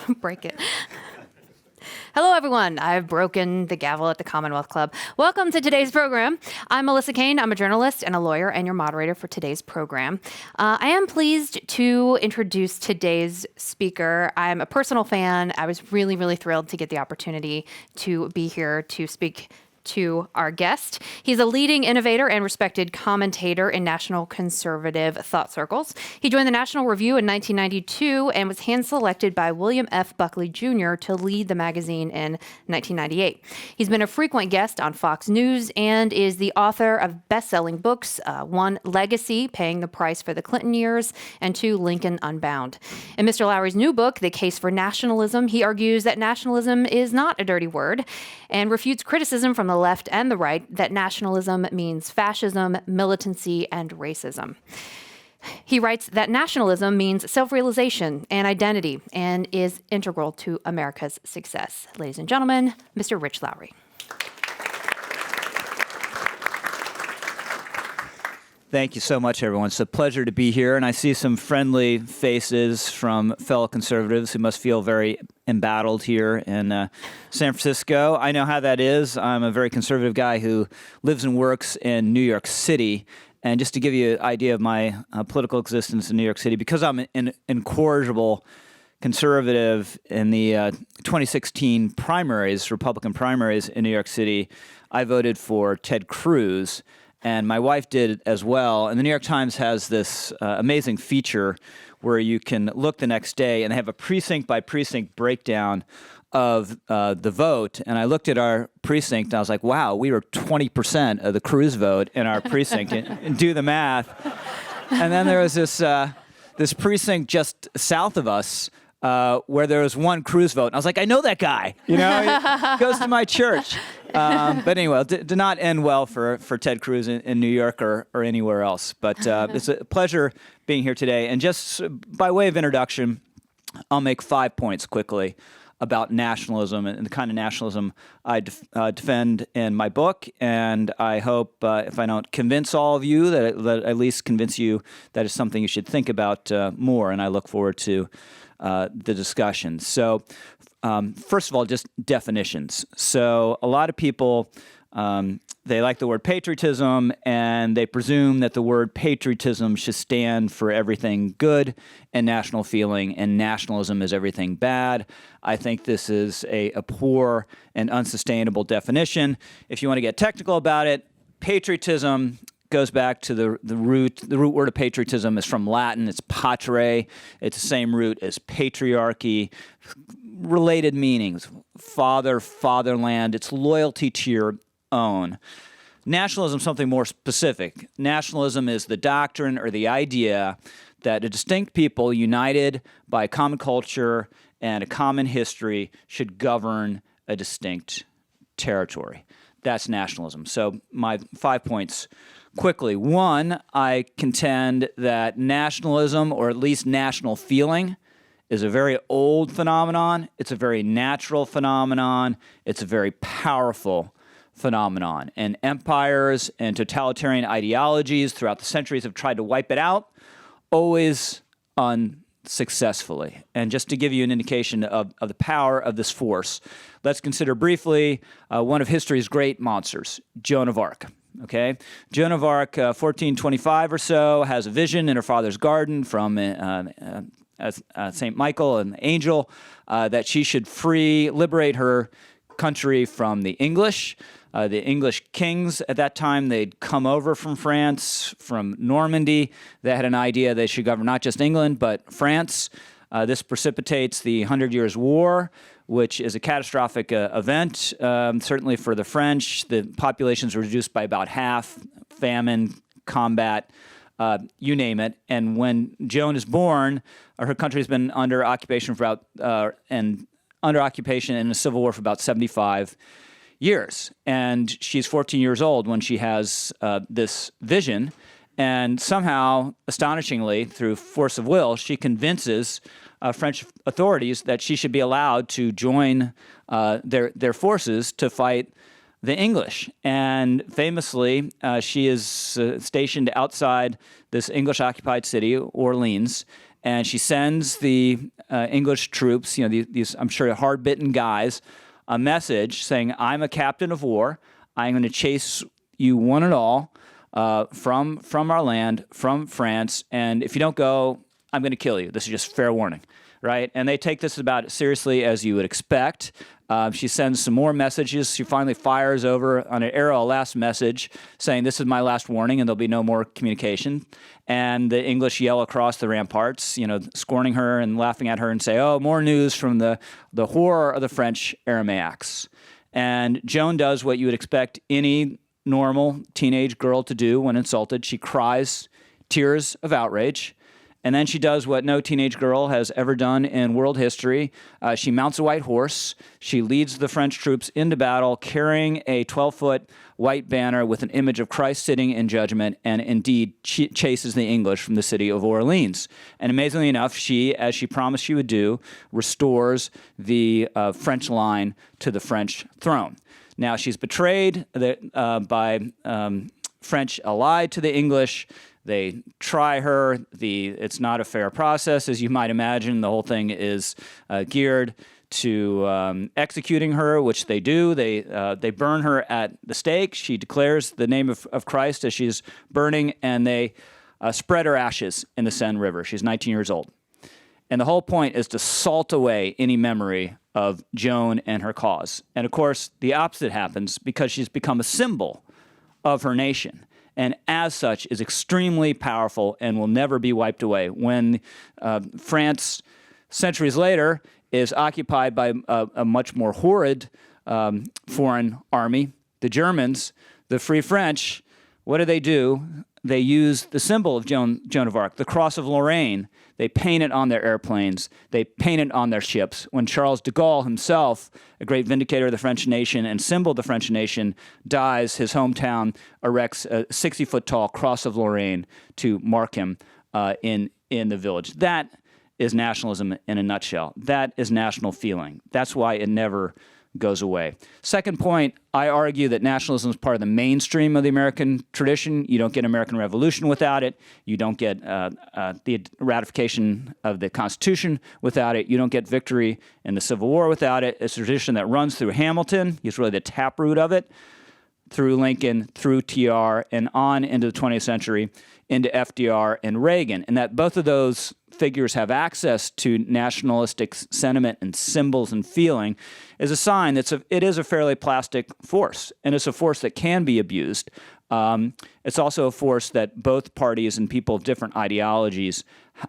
Break it. Hello, everyone. I've broken the gavel at the Commonwealth Club. Welcome to today's program. I'm Melissa Kane. I'm a journalist and a lawyer and your moderator for today's program. I am pleased to introduce today's speaker. I'm a personal fan. I was really, really thrilled to get the opportunity to be here to speak to our guest. He's a leading innovator and respected commentator in national conservative thought circles. He joined the National Review in 1992 and was hand-selected by William F. Buckley Jr. to lead the magazine in 1998. He's been a frequent guest on Fox News and is the author of best-selling books, one, Legacy, Paying the Price for the Clinton Years, and two, Lincoln Unbound. In Mr. Lowry's new book, The Case for Nationalism, he argues that nationalism is not a dirty word and refutes criticism from the left and the right that nationalism means fascism, militancy, and racism. He writes that nationalism means self-realization and identity and is integral to America's success. Ladies and gentlemen, Mr. Rich Lowry. Thank you so much, everyone. It's a pleasure to be here, and I see some friendly faces from fellow conservatives who must feel very embattled here in San Francisco. I know how that is. I'm a very conservative guy who lives and works in New York City, and just to give you an idea of my political existence in New York City, because I'm an incorrigible conservative in the 2016 primaries, Republican primaries in New York City, I voted for Ted Cruz. And my wife did as well. And the New York Times has this amazing feature where you can look the next day and they have a precinct-by-precinct breakdown of the vote. And I looked at our precinct and I was like, wow, we were 20% of the Cruz vote in our precinct. and do the math. And then there was this precinct just south of us where there was one Cruz vote. And I was like, I know that guy. You know, he goes to my church. But anyway, it did not end well for Ted Cruz in New York or anywhere else. But it's a pleasure being here today. And just by way of introduction, I'll make 5 points quickly about nationalism and the kind of nationalism I defend in my book. And I hope if I don't convince all of you, that at least convince you that it's something you should think about more. And I look forward to the discussion. So first of all, just definitions. So a lot of people, they like the word patriotism, and they presume that the word patriotism should stand for everything good and national feeling, and nationalism is everything bad. I think this is a poor and unsustainable definition. If you want to get technical about it, patriotism goes back to the root. The root word of patriotism is from Latin. It's patre. It's the same root as patriarchy. Related meanings: father, fatherland. It's loyalty to your own. Nationalism is something more specific. Nationalism is the doctrine or the idea that a distinct people united by a common culture and a common history should govern a distinct territory. That's nationalism. So my 5 points quickly. One, I contend that nationalism, or at least national feeling, is a very old phenomenon. It's a very natural phenomenon. It's a very powerful phenomenon. And empires and totalitarian ideologies throughout the centuries have tried to wipe it out, always unsuccessfully. And just to give you an indication of the power of this force, let's consider briefly one of history's great monsters, Joan of Arc. Okay, Joan of Arc, 1425 or so, has a vision in her father's garden from St. Michael, an angel, that she should liberate her country from the English. The English kings at that time, they'd come over from France, from Normandy. They had an idea they should govern not just England, but France. This precipitates the 100 Years' War, which is a catastrophic event, certainly for the French. The populations were reduced by about half, famine, combat, you name it. And when Joan is born, her country has been under occupation under occupation in a civil war for about 75 years. And she's 14 years old when she has this vision. And somehow, astonishingly, through force of will, she convinces French authorities that she should be allowed to join their forces to fight the English. And famously, she is stationed outside this English-occupied city, Orleans, and she sends the English troops, these I'm sure hard-bitten guys, a message saying, "I'm a captain of war. I'm going to chase you one and all from our land, from France, and if you don't go, I'm going to kill you. This is just fair warning." Right? And they take this about as seriously as you would expect. She sends some more messages. She finally fires over on an arrow a last message saying, "This is my last warning, and there'll be no more communication." And the English yell across the ramparts, scorning her and laughing at her and say, "Oh, more news from the horror of the French Armagnacs." And Joan does what you would expect any normal teenage girl to do when insulted. She cries tears of outrage. And then she does what no teenage girl has ever done in world history. She mounts a white horse. She leads the French troops into battle carrying a 12-foot white banner with an image of Christ sitting in judgment, and indeed chases the English from the city of Orleans. And amazingly enough, she, as she promised she would do, restores the French line to the French throne. Now, she's betrayed by French allied to the English. They try her. It's not a fair process, as you might imagine. The whole thing is geared to executing her, which they do. They burn her at the stake. She declares the name of Christ as she's burning, and they spread her ashes in the Seine River. She's 19 years old. And the whole point is to salt away any memory of Joan and her cause. And of course, the opposite happens because she's become a symbol of her nation, and as such is extremely powerful and will never be wiped away. When France, centuries later, is occupied by a much more horrid foreign army, the Germans, the Free French, what do? They use the symbol of Joan of Arc, the Cross of Lorraine. They paint it on their airplanes. They paint it on their ships. When Charles de Gaulle himself, a great vindicator of the French nation and symbol of the French nation, dies, his hometown erects a 60-foot-tall Cross of Lorraine to mark him in the village. That is nationalism in a nutshell. That is national feeling. That's why it never goes away. Second point, I argue that nationalism is part of the mainstream of the American tradition. You don't get American Revolution without it. You don't get the ratification of the Constitution without it. You don't get victory in the Civil War without it. It's a tradition that runs through Hamilton. He's really the taproot of it, through Lincoln, through TR, and on into the 20th century, into FDR and Reagan. And that both of those figures have access to nationalistic sentiment and symbols and feeling is a sign that it is a fairly plastic force, and it's a force that can be abused. It's also a force that both parties and people of different ideologies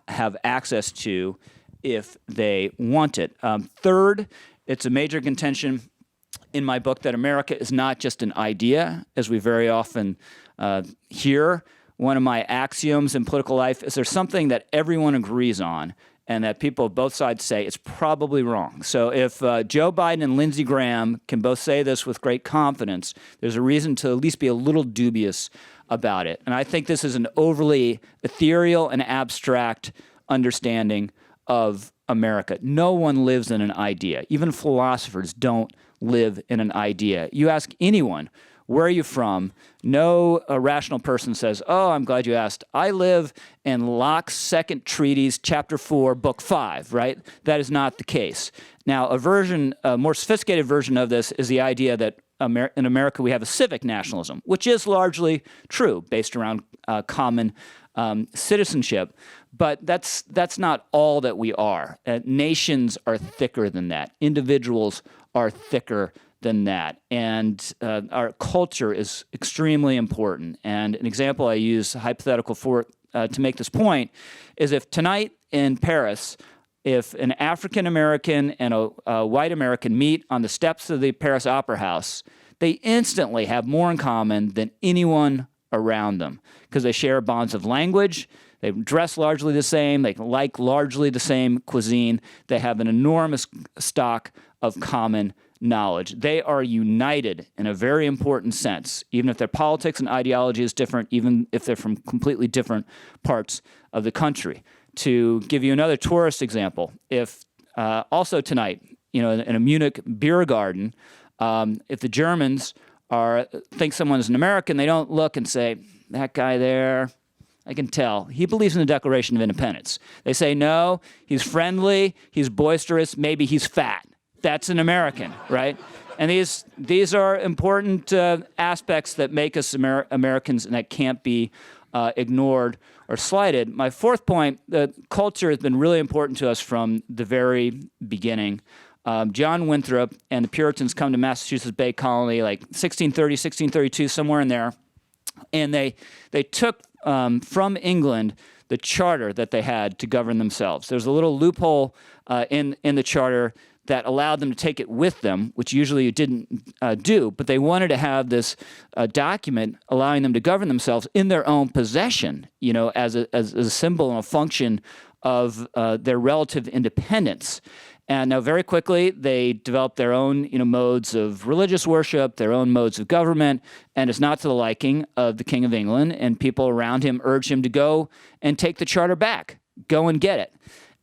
have access to if they want it. Third, it's a major contention in my book that America is not just an idea, as we very often hear. One of my axioms in political life is there's something that everyone agrees on and that people of both sides say it's probably wrong. So if Joe Biden and Lindsey Graham can both say this with great confidence, there's a reason to at least be a little dubious about it. And I think this is an overly ethereal and abstract understanding of America. No one lives in an idea. Even philosophers don't live in an idea. You ask anyone, where are you from? No rational person says, "Oh, I'm glad you asked. I live in Locke's Second Treatise, Chapter 4, Book 5, right? That is not the case. Now, a more sophisticated version of this is the idea that in America we have a civic nationalism, which is largely true, based around common citizenship. But that's not all that we are. Nations are thicker than that. Individuals are thicker than that. And our culture is extremely important. And an example I use, hypothetical for to make this point, is if tonight in Paris, if an African American and a white American meet on the steps of the Paris Opera House, they instantly have more in common than anyone around them because they share bonds of language. They dress largely the same. They like largely the same cuisine. They have an enormous stock of common knowledge. They are united in a very important sense, even if their politics and ideology is different, even if they're from completely different parts of the country. To give you another tourist example, if also tonight, in a Munich beer garden, if the Germans think someone is an American, they don't look and say, "That guy there, I can tell. He believes in the Declaration of Independence. They say, no, he's friendly, he's boisterous, maybe he's fat. That's an American, right? And these are important aspects that make us Americans, and that can't be ignored or slighted. My fourth point, the culture has been really important to us from the very beginning. John Winthrop and the Puritans come to Massachusetts Bay Colony like 1630, 1632, somewhere in there. And they took from England the charter that they had to govern themselves. There's a little loophole in the charter that allowed them to take it with them, which usually you didn't do, but they wanted to have this document allowing them to govern themselves in their own possession, you know, as a symbol and a function of their relative independence. And now very quickly, they developed their own, you know, modes of religious worship, their own modes of government, and it's not to the liking of the King of England, and people around him urged him to go and take the charter back, go and get it.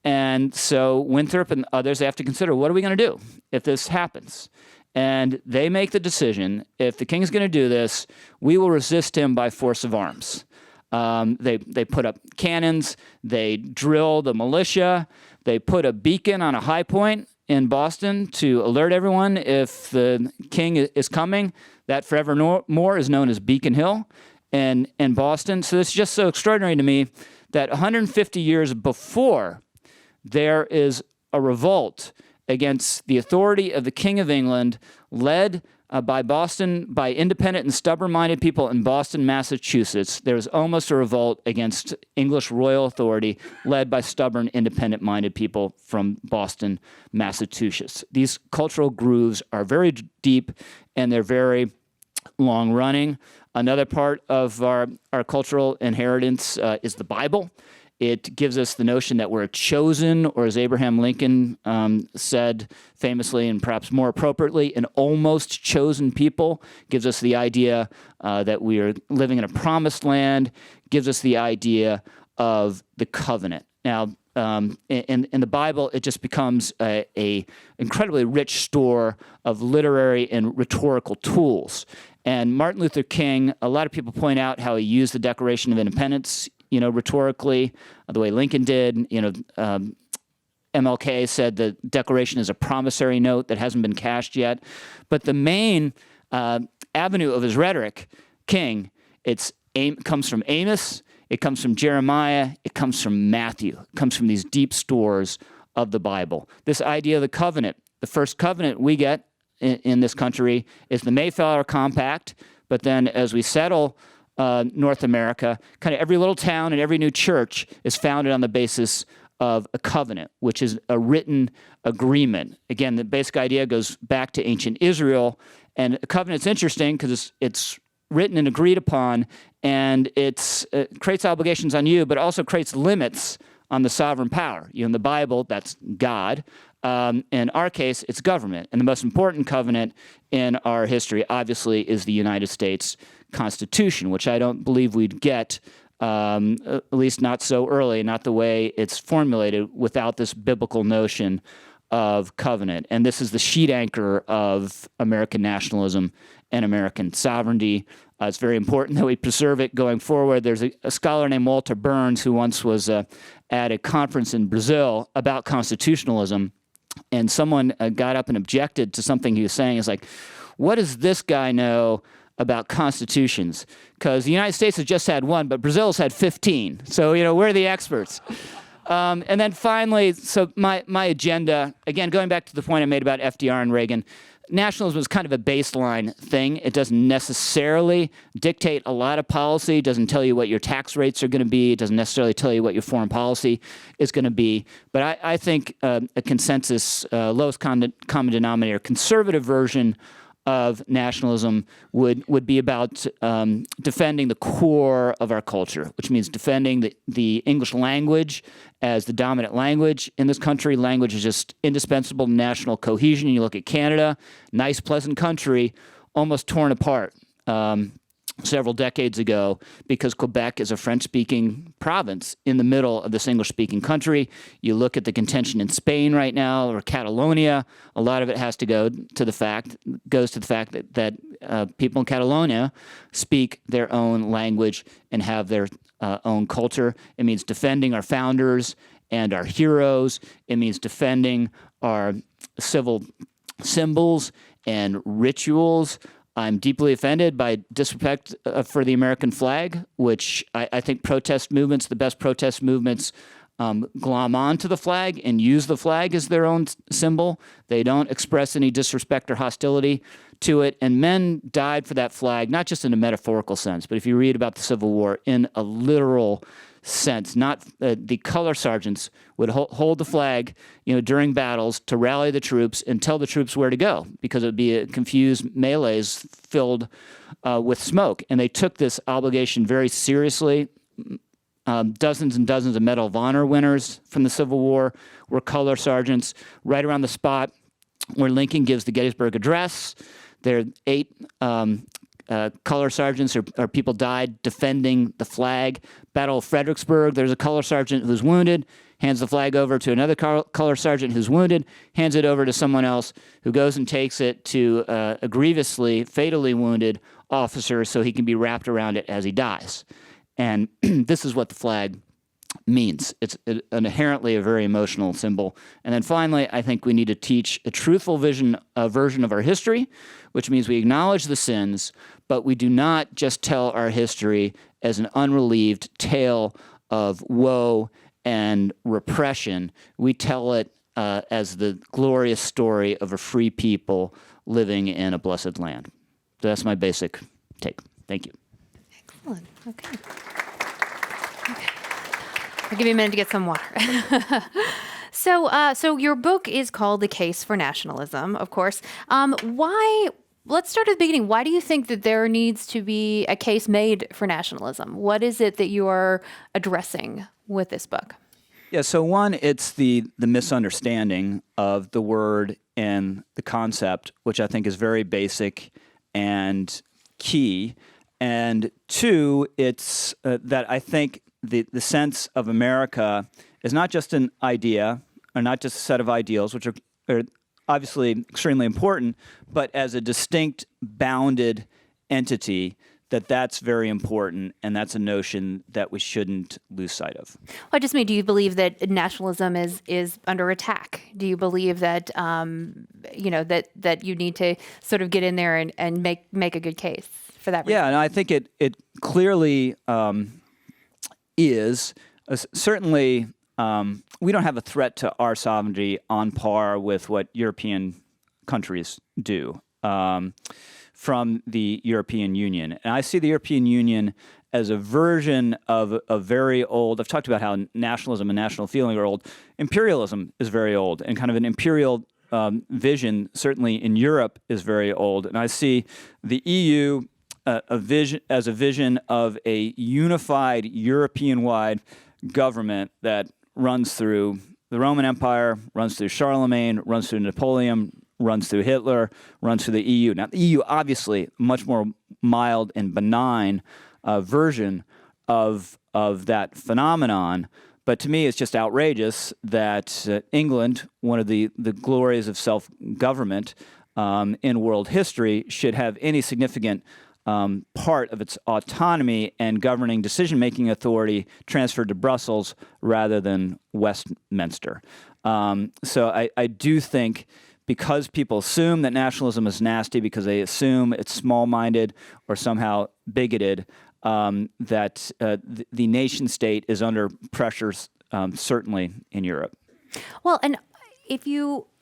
And so Winthrop and others have to consider, what are we going to do if this happens? And they make the decision, if the king is going to do this, we will resist him by force of arms. They put up cannons, they drill the militia, they put a beacon on a high point in Boston to alert everyone if the king is coming. That forevermore is known as Beacon Hill in Boston. So it's just so extraordinary to me that 150 years before, there is a revolt against the authority of the King of England, led by independent and stubborn-minded people in Boston, Massachusetts. There was almost a revolt against English royal authority, led by stubborn, independent-minded people from Boston, Massachusetts. These cultural grooves are very deep, and they're very long-running. Another part of our cultural inheritance is the Bible. It gives us the notion that we're a chosen, or as Abraham Lincoln said famously and perhaps more appropriately, an almost chosen people. Gives us the idea that we are living in a promised land. Gives us the idea of the covenant. Now, in the Bible, it just becomes a incredibly rich store of literary and rhetorical tools. And Martin Luther King, a lot of people point out how he used the Declaration of Independence, you know, rhetorically, the way Lincoln did. You know, MLK said the Declaration is a promissory note that hasn't been cashed yet. But the main avenue of his rhetoric, King, comes from Amos, it comes from Jeremiah, it comes from Matthew. It comes from these deep stores of the Bible. This idea of the covenant, the first covenant we get in this country is the Mayflower Compact, but then as we settle North America, kind of every little town and every new church is founded on the basis of a covenant, which is a written agreement. Again, the basic idea goes back to ancient Israel, and a covenant's interesting because it's written and agreed upon, and it creates obligations on you, but also creates limits on the sovereign power. You know, in the Bible, that's God. In our case, it's government. And the most important covenant in our history, obviously, is the United States Constitution, which I don't believe we'd get, at least not so early, not the way it's formulated, without this biblical notion of covenant. And this is the sheet anchor of American nationalism and American sovereignty. It's very important that we preserve it going forward. There's a scholar named Walter Burns who once was at a conference in Brazil about constitutionalism, and someone got up and objected to something he was saying. It's like, what does this guy know about constitutions? Because the United States has just had one, but Brazil's had 15. So, you know, we're the experts. And then finally, so my agenda, again, going back to the point I made about FDR and Reagan, nationalism is kind of a baseline thing. It doesn't necessarily dictate a lot of policy. It doesn't tell you what your tax rates are going to be. It doesn't necessarily tell you what your foreign policy is going to be. But I think a consensus, lowest common denominator, conservative version of nationalism would be about defending the core of our culture, which means defending the English language as the dominant language in this country. Language is just indispensable to national cohesion. You look at Canada, nice, pleasant country, almost torn apart several decades ago because Quebec is a French-speaking province in the middle of this English-speaking country. You look at the contention in Spain right now, or Catalonia. A lot of it goes to the fact that people in Catalonia speak their own language and have their own culture. It means defending our founders and our heroes. It means defending our civil symbols and rituals. I'm deeply offended by disrespect for the American flag, which I think the best protest movements glom onto the flag and use the flag as their own symbol. They don't express any disrespect or hostility to it. And men died for that flag, not just in a metaphorical sense, but if you read about the Civil War, in a literal sense. Not the color sergeants would hold the flag, during battles to rally the troops and tell the troops where to go, because it would be confused melees filled with smoke. And they took this obligation very seriously. Dozens and dozens of Medal of Honor winners from the Civil War were color sergeants. Right around the spot where Lincoln gives the Gettysburg Address, there are 8 color sergeants or people died defending the flag. Battle of Fredericksburg, there's a color sergeant who's wounded, hands the flag over to another color sergeant who's wounded, hands it over to someone else who goes and takes it to a grievously, fatally wounded officer so he can be wrapped around it as he dies. And this is what the flag means. It's inherently a very emotional symbol. And then finally, I think we need to teach a truthful version of our history, which means we acknowledge the sins, but we do not just tell our history as an unrelieved tale of woe and repression. We tell it as the glorious story of a free people living in a blessed land. So that's my basic take. Thank you. Excellent. Okay. I'll give you a minute to get some water. So your book is called The Case for Nationalism, of course. Let's start at the beginning. Why do you think that there needs to be a case made for nationalism? What is it that you are addressing with this book? Yeah, so one, it's the misunderstanding of the word and the concept, which I think is very basic and key. And two, it's that I think the sense of America is not just an idea or not just a set of ideals, which are obviously extremely important, but as a distinct, bounded entity, that's very important, and that's a notion that we shouldn't lose sight of. Well, I just mean, do you believe that nationalism is under attack? Do you believe that that you need to sort of get in there and make a good case for that reason? Yeah, and I think it clearly is. Certainly, we don't have a threat to our sovereignty on par with what European countries do from the European Union. And I see the European Union as a version of a very old, I've talked about how nationalism and national feeling are old. Imperialism is very old, and kind of an imperial vision, certainly in Europe, is very old. And I see the EU as a vision of a unified European-wide government that runs through the Roman Empire, runs through Charlemagne, runs through Napoleon, runs through Hitler, runs through the EU. Now, the EU, obviously, much more mild and benign version of that phenomenon. But to me, it's just outrageous that England, one of the glories of self-government in world history, should have any significant part of its autonomy and governing decision-making authority transferred to Brussels rather than Westminster. So I do think, because people assume that nationalism is nasty, because they assume it's small-minded or somehow bigoted, that the nation-state is under pressures, certainly in Europe. Well, and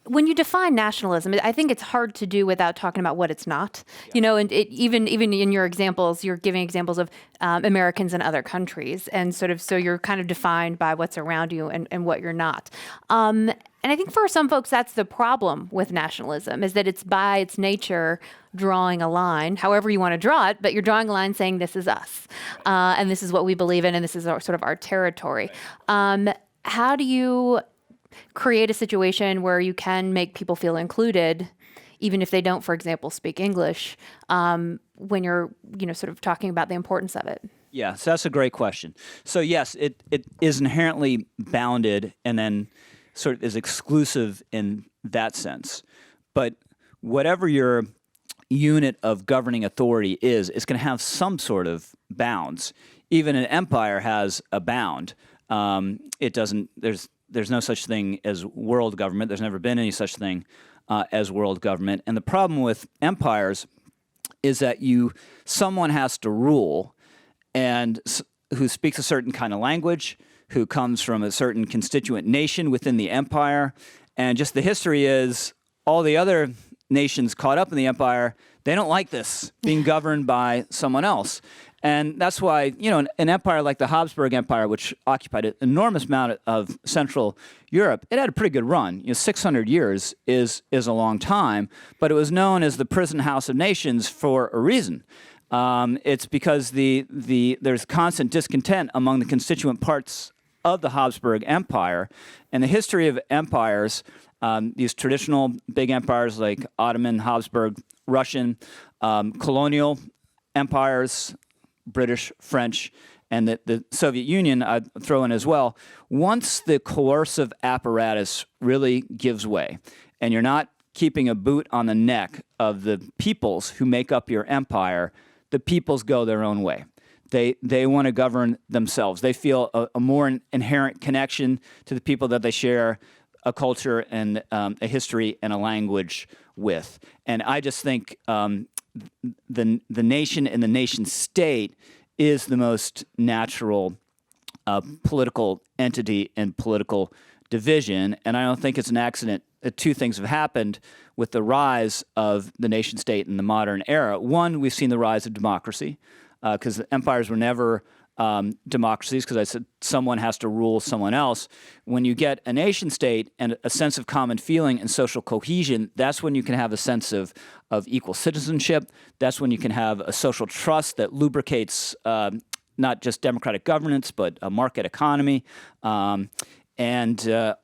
when you define nationalism, I think it's hard to do without talking about what it's not. Yeah. And even in your examples, you're giving examples of Americans in other countries, and so you're kind of defined by what's around you and what you're not. And I think for some folks, that's the problem with nationalism, is that it's by its nature drawing a line, however you want to draw it, but you're drawing a line saying this is us, and this is what we believe in, and this is sort of our territory. How do you create a situation where you can make people feel included, even if they don't, for example, speak English, when you're, sort of talking about the importance of it? Yeah, so that's a great question. So yes, it is inherently bounded and then sort of is exclusive in that sense. But whatever your unit of governing authority is, it's going to have some sort of bounds. Even an empire has a bound. It doesn't. There's no such thing as world government. There's never been any such thing as world government. And the problem with empires is that someone has to rule, and who speaks a certain kind of language, who comes from a certain constituent nation within the empire. And just the history is all the other nations caught up in the empire, they don't like this being governed by someone else. And that's why, an empire like the Habsburg Empire, which occupied an enormous amount of Central Europe, it had a pretty good run. 600 years is a long time, but it was known as the prison house of nations for a reason. It's because there's constant discontent among the constituent parts of the Habsburg Empire. And the history of empires, these traditional big empires like Ottoman, Habsburg, Russian, colonial empires, British, French, and the Soviet Union, I'd throw in as well. Once the coercive apparatus really gives way, and you're not keeping a boot on the neck of the peoples who make up your empire, the peoples go their own way. They want to govern themselves. They feel a more inherent connection to the people that they share a culture and a history and a language with. And I just think the nation and the nation state is the most natural political entity and political division. And I don't think it's an accident that two things have happened with the rise of the nation state in the modern era. One, we've seen the rise of democracy, because empires were never democracies, because I said someone has to rule someone else. When you get a nation state and a sense of common feeling and social cohesion, that's when you can have a sense of equal citizenship. That's when you can have a social trust that lubricates not just democratic governance, but a market economy. And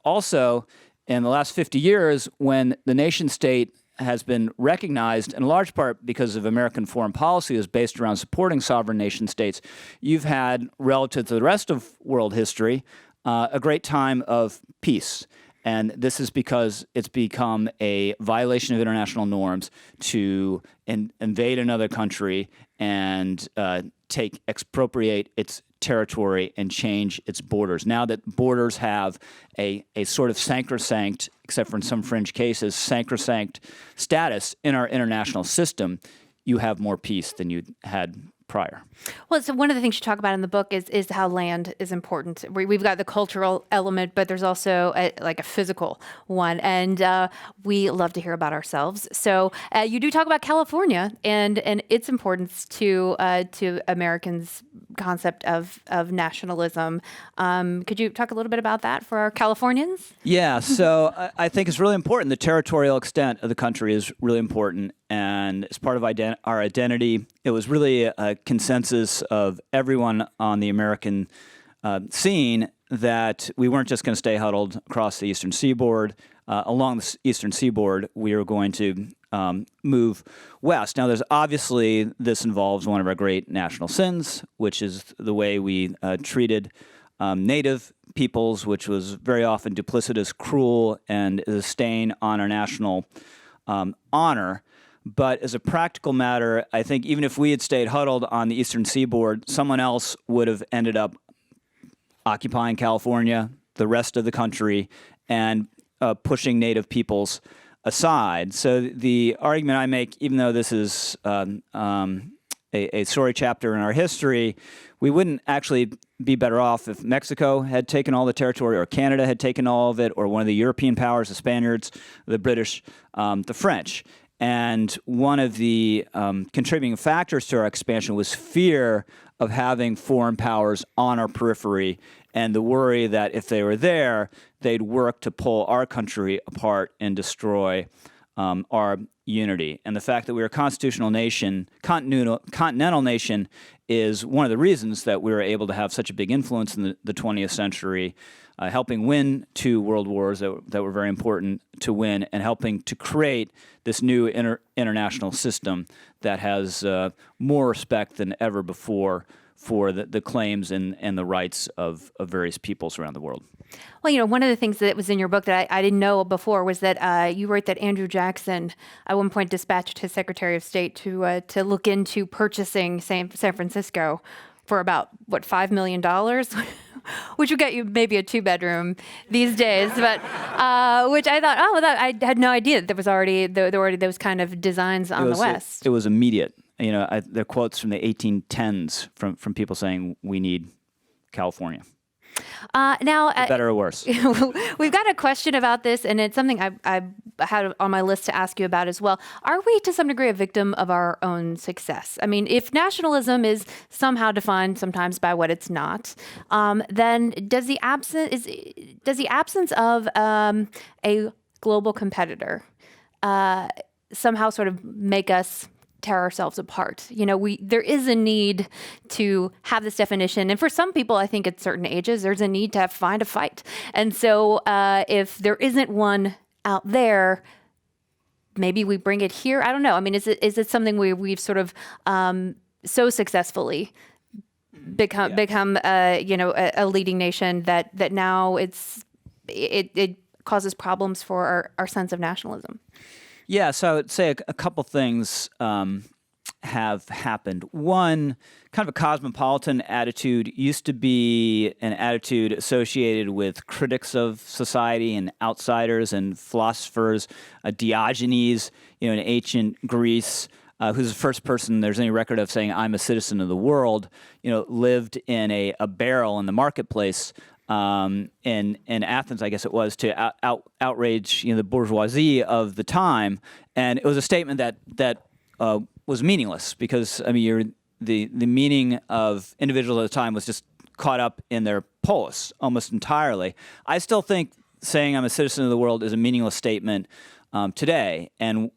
also, in the last 50 years, when the nation state has been recognized, in large part because of American foreign policy is based around supporting sovereign nation states, you've had, relative to the rest of world history, a great time of peace. And this is because it's become a violation of international norms to invade another country and expropriate its territory and change its borders. Now that borders have a sort of sacrosanct, except for in some fringe cases, sacrosanct status in our international system, you have more peace than you had prior. Well, so one of the things you talk about in the book is how land is important. We've got the cultural element, but there's also a physical one, and we love to hear about ourselves. So you do talk about California and its importance to Americans' concept of nationalism. Could you talk a little bit about that for our Californians? Yeah, so I think it's really important. The territorial extent of the country is really important, and as part of our identity, it was really a consensus of everyone on the American scene that we weren't just going to stay huddled across the eastern seaboard. Along the eastern seaboard, we were going to move west. Now, this involves one of our great national sins, which is the way we treated native peoples, which was very often duplicitous, cruel, and is a stain on our national honor. But as a practical matter, I think even if we had stayed huddled on the eastern seaboard, someone else would have ended up occupying California, the rest of the country, and pushing native peoples aside. So the argument I make, even though this is a sorry chapter in our history, we wouldn't actually be better off if Mexico had taken all the territory, or Canada had taken all of it, or one of the European powers, the Spaniards, the British, the French. And one of the contributing factors to our expansion was fear of having foreign powers on our periphery, and the worry that if they were there, they'd work to pull our country apart and destroy our unity. And the fact that we're a constitutional nation, continental nation, is one of the reasons that we were able to have such a big influence in the 20th century, helping win 2 world wars that were very important to win, and helping to create this new international system that has more respect than ever before for the claims and the rights of various peoples around the world. Well, one of the things that was in your book that I didn't know before was that you wrote that Andrew Jackson at one point dispatched his Secretary of State to look into purchasing San Francisco for about, $5 million? Which would get you maybe a 2-bedroom these days, but which I thought, I had no idea that there was already those kind of designs on the West. It was immediate. There are quotes from the 1810s from people saying we need California. Now, better or worse? We've got a question about this, and it's something I had on my list to ask you about as well. Are we, to some degree, a victim of our own success? I mean, if nationalism is somehow defined sometimes by what it's not, then does the absence of a global competitor somehow sort of make us tear ourselves apart? There is a need to have this definition, and for some people, I think at certain ages, there's a need to find a fight. And so, if there isn't one out there, maybe we bring it here. I don't know. I mean, is it something we've sort of so successfully become a leading nation that now it causes problems for our sense of nationalism? Yeah, so I would say a couple things have happened. One, kind of a cosmopolitan attitude used to be an attitude associated with critics of society and outsiders and philosophers. Diogenes, in ancient Greece, who's the first person there's any record of saying, I'm a citizen of the world, lived in a barrel in the marketplace in Athens, I guess it was, to outrage the bourgeoisie of the time, and it was a statement that was meaningless because the meaning of individuals at the time was just caught up in their polis almost entirely. I still think saying I'm a citizen of the world is a meaningless statement today, and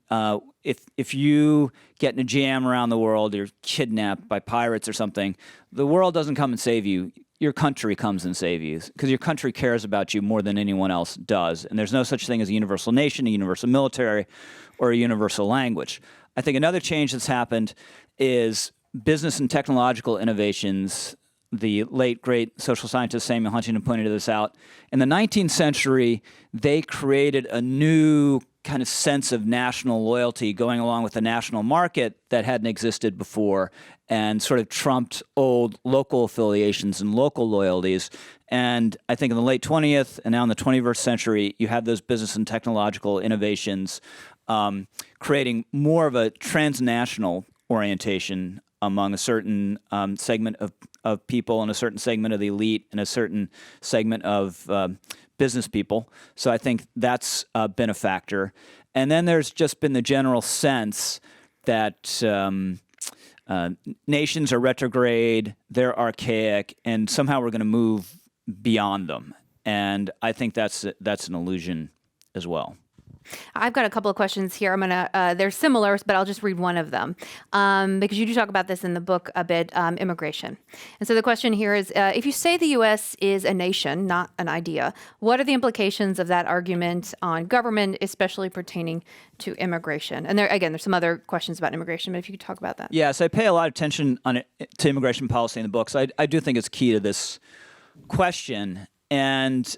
if you get in a jam around the world, you're kidnapped by pirates or something, the world doesn't come and save you. Your country comes and saves you because your country cares about you more than anyone else does. And there's no such thing as a universal nation, a universal military, or a universal language. I think another change that's happened is business and technological innovations. The late, great social scientist Samuel Huntington pointed this out. In the 19th century, they created a new kind of sense of national loyalty going along with the national market that hadn't existed before and sort of trumped old local affiliations and local loyalties. And I think in the late 20th and now in the 21st century, you have those business and technological innovations creating more of a transnational orientation among a certain segment of people and a certain segment of the elite and a certain segment of business people. So I think that's been a factor. And then there's just been the general sense that nations are retrograde, they're archaic, and somehow we're going to move beyond them. And I think that's an illusion as well. I've got a couple of questions here. They're similar, but I'll just read one of them because you do talk about this in the book a bit, immigration. And so the question here is, if you say the U.S. is a nation, not an idea, what are the implications of that argument on government, especially pertaining to immigration? And there's some other questions about immigration, but if you could talk about that. Yeah, so I pay a lot of attention to immigration policy in the book. So I do think it's key to this question. And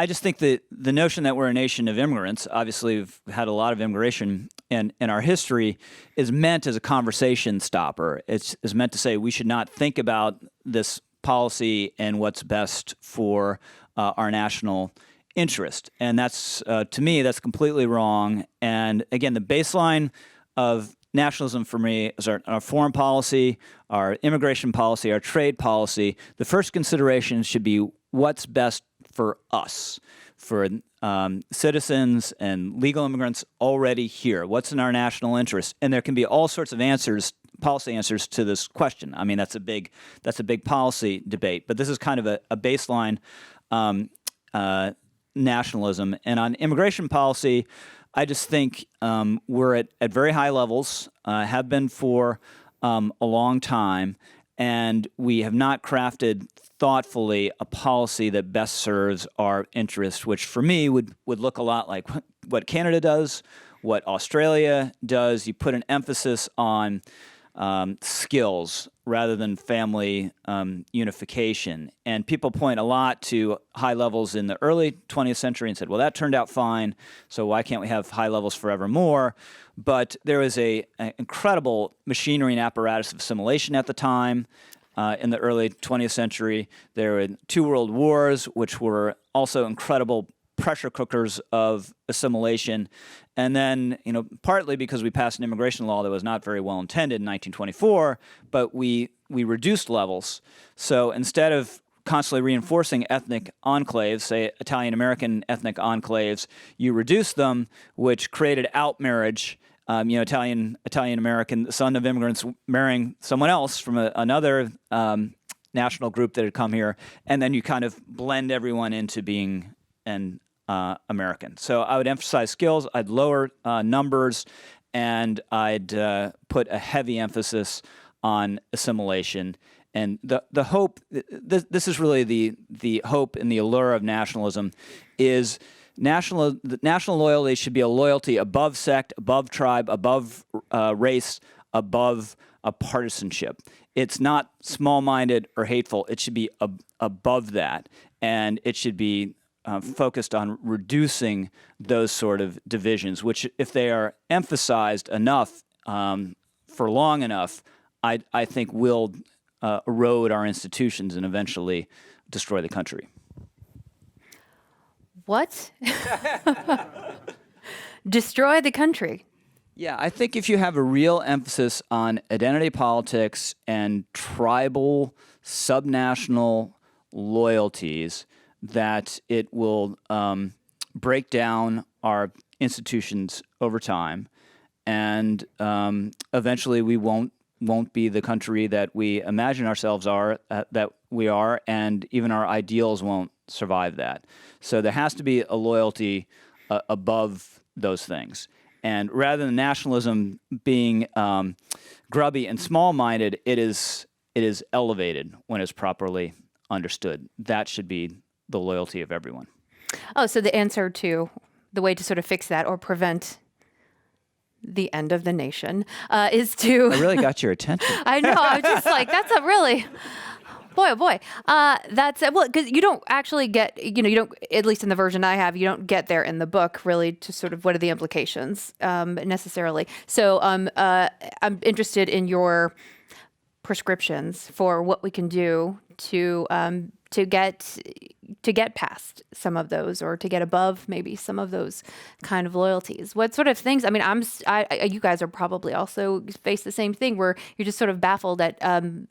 I just think that the notion that we're a nation of immigrants, obviously we've had a lot of immigration in our history, is meant as a conversation stopper. It's meant to say we should not think about this policy and what's best for our national interest. And that's, to me, that's completely wrong. And again, the baseline of nationalism for me is our foreign policy, our immigration policy, our trade policy. The first consideration should be what's best for us, for citizens and legal immigrants already here. What's in our national interest? And there can be all sorts of answers, policy answers to this question. I mean, that's a big policy debate. But this is kind of a baseline nationalism. And on immigration policy, I just think we're at very high levels, have been for a long time, and we have not crafted thoughtfully a policy that best serves our interests, which for me would look a lot like what Canada does, what Australia does. You put an emphasis on skills rather than family unification. And people point a lot to high levels in the early 20th century and said, well, that turned out fine, so why can't we have high levels forevermore? But there was an incredible machinery and apparatus of assimilation at the time. In the early 20th century, there were 2 world wars, which were also incredible pressure cookers of assimilation. And then, partly because we passed an immigration law that was not very well intended in 1924, but we reduced levels. So instead of constantly reinforcing ethnic enclaves, say Italian-American ethnic enclaves, you reduced them, which created outmarriage. Italian-American son of immigrants marrying someone else from another national group that had come here, and then you kind of blend everyone into being an American. So I would emphasize skills, I'd lower numbers, and I'd put a heavy emphasis on assimilation. And the hope, this is really the hope and the allure of nationalism, is national loyalty should be a loyalty above sect, above tribe, above race, above a partisanship. It's not small-minded or hateful. It should be above that, and it should be focused on reducing those sort of divisions, which, if they are emphasized enough for long enough, I think will erode our institutions and eventually destroy the country. What? Destroy the country? Yeah, I think if you have a real emphasis on identity politics and tribal, subnational loyalties, that it will break down our institutions over time, and eventually we won't be the country that we imagine ourselves that we are, and even our ideals won't survive that. So there has to be a loyalty above those things. And rather than nationalism being grubby and small-minded, it is elevated when it's properly understood. That should be the loyalty of everyone. Oh, so the way to sort of fix that or prevent the end of the nation is to... I really got your attention. I know. I was just like, that's a really... Boy, oh boy. That's well, because you don't actually get, you don't, at least in the version I have, you don't get there in the book really to sort of what are the implications necessarily. So I'm interested in your prescriptions for what we can do to get past some of those, or to get above maybe some of those kind of loyalties. What sort of things? I mean, you guys are probably also face the same thing where you're just sort of baffled at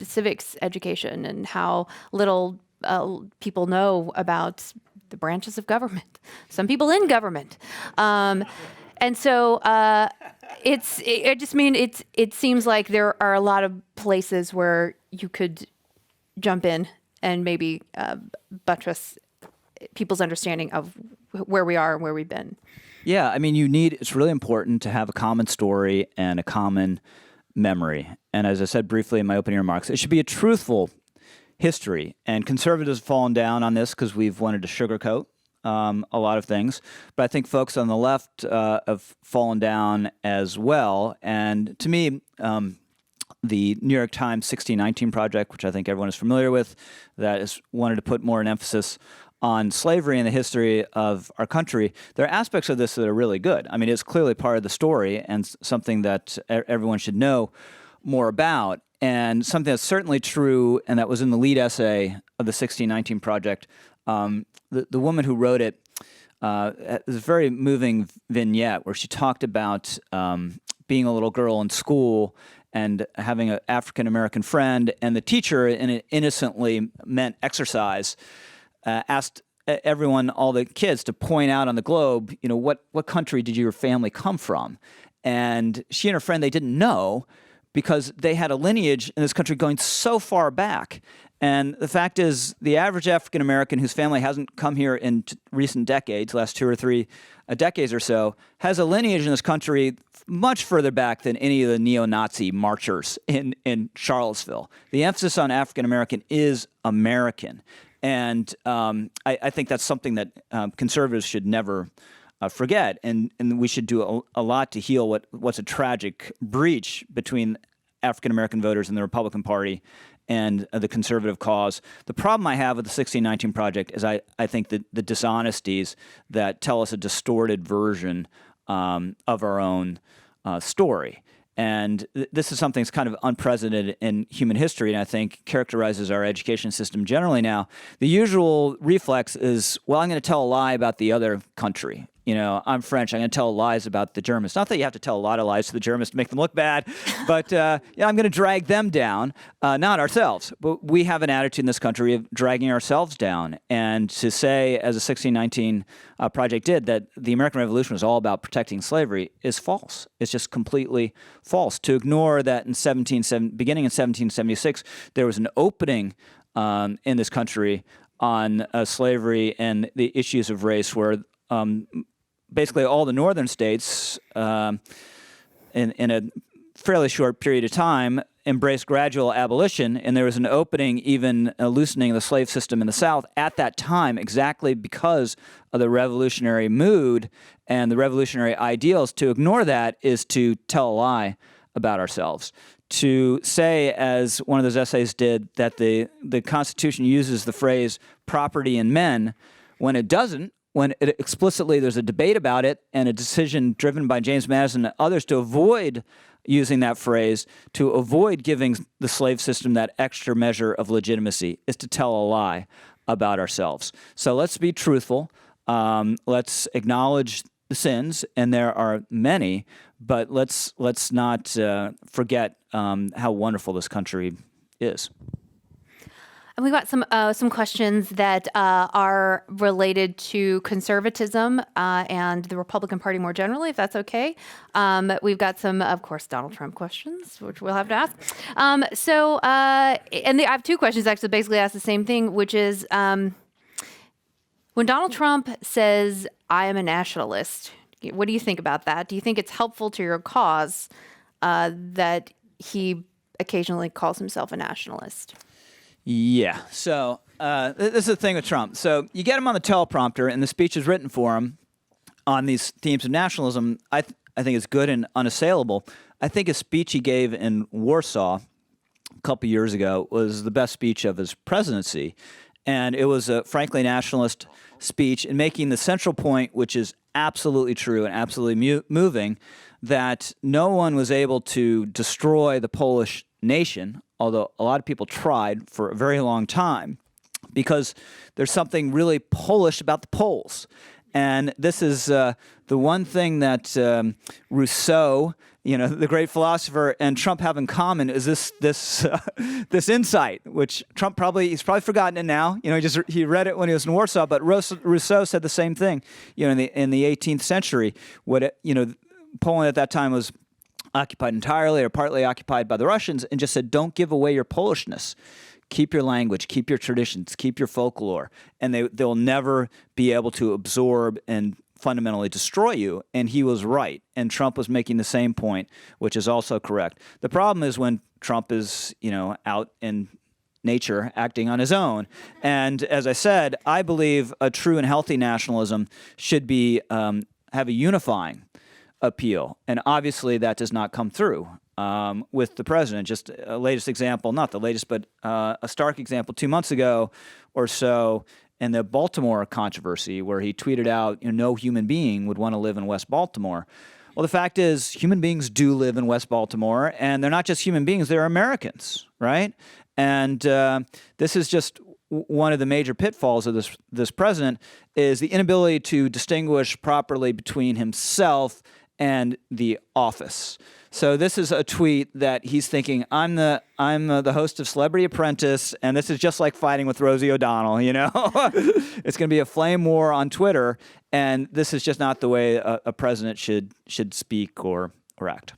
civics education and how little people know about the branches of government. Some people in government, and so it seems like there are a lot of places where you could jump in and maybe buttress people's understanding of where we are and where we've been. Yeah, I mean, it's really important to have a common story and a common memory. And as I said briefly in my opening remarks, it should be a truthful history. And conservatives have fallen down on this because we've wanted to sugarcoat a lot of things. But I think folks on the left have fallen down as well. And to me, the New York Times 1619 Project, which I think everyone is familiar with, that has wanted to put more an emphasis on slavery in the history of our country. There are aspects of this that are really good. I mean, it's clearly part of the story and something that everyone should know more about. And something that's certainly true, and that was in the lead essay of the 1619 Project. The woman who wrote it, it was a very moving vignette where she talked about being a little girl in school and having an African-American friend, and the teacher, in an innocently meant exercise, asked everyone, all the kids, to point out on the globe, what country did your family come from? And she and her friend, they didn't know, because they had a lineage in this country going so far back. And the fact is, the average African American whose family hasn't come here in recent decades, last 2 or 3 decades or so, has a lineage in this country much further back than any of the neo-Nazi marchers in Charlottesville. The emphasis on African American is American. And I think that's something that conservatives should never forget. And we should do a lot to heal what's a tragic breach between African American voters and the Republican Party and the conservative cause. The problem I have with the 1619 Project is I think that the dishonesties that tell us a distorted version of our own story. And this is something that's kind of unprecedented in human history, and I think characterizes our education system generally now. The usual reflex is, well, I'm going to tell a lie about the other country. You know, I'm French. I'm going to tell lies about the Germans. Not that you have to tell a lot of lies to the Germans to make them look bad, but I'm going to drag them down, not ourselves. But we have an attitude in this country of dragging ourselves down. And to say, as the 1619 Project did, that the American Revolution was all about protecting slavery is false. It's just completely false. To ignore that beginning in 1776, there was an opening in this country on slavery and the issues of race where basically all the northern states in a fairly short period of time embraced gradual abolition, and there was an opening, even loosening of the slave system in the South at that time, exactly because of the revolutionary mood and the revolutionary ideals. To ignore that is to tell a lie about ourselves. To say, as one of those essays did, that the Constitution uses the phrase property in men when it doesn't, when it explicitly there's a debate about it and a decision driven by James Madison and others to avoid using that phrase, to avoid giving the slave system that extra measure of legitimacy, is to tell a lie about ourselves. So let's be truthful. Let's acknowledge the sins, and there are many, but let's not forget how wonderful this country is. And we've got some questions that are related to conservatism and the Republican Party more generally, if that's okay. We've got some, of course, Donald Trump questions, which we'll have to ask. I have 2 questions actually basically ask the same thing, which is when Donald Trump says, "I am a nationalist," what do you think about that? Do you think it's helpful to your cause that he occasionally calls himself a nationalist? Yeah. So this is the thing with Trump. So you get him on the teleprompter, and the speech is written for him on these themes of nationalism. I think it's good and unassailable. I think a speech he gave in Warsaw a couple years ago was the best speech of his presidency. And it was a frankly nationalist speech in making the central point, which is absolutely true and absolutely moving, that no one was able to destroy the Polish nation, although a lot of people tried for a very long time, because there's something really Polish about the Poles. And this is the one thing that Rousseau, the great philosopher, and Trump have in common is this insight, which Trump he's probably forgotten it now. He read it when he was in Warsaw, but Rousseau said the same thing. In the 18th century, Poland at that time was occupied entirely or partly occupied by the Russians, and just said, don't give away your Polishness. Keep your language, keep your traditions, keep your folklore, and they'll never be able to absorb and fundamentally destroy you. And he was right, and Trump was making the same point, which is also correct. The problem is when Trump is, out in nature acting on his own. And as I said, I believe a true and healthy nationalism should be have a unifying appeal. And obviously that does not come through with the president. Just a latest example, not the latest, but a stark example 2 months ago or so in the Baltimore controversy, where he tweeted out, no human being would want to live in West Baltimore. Well, the fact is human beings do live in West Baltimore, and they're not just human beings, they're Americans, right? And this is just one of the major pitfalls of this president, is the inability to distinguish properly between himself and the office. So this is a tweet that he's thinking, I'm the host of Celebrity Apprentice, and this is just like fighting with Rosie O'Donnell, It's going to be a flame war on Twitter, and this is just not the way a president should speak or act.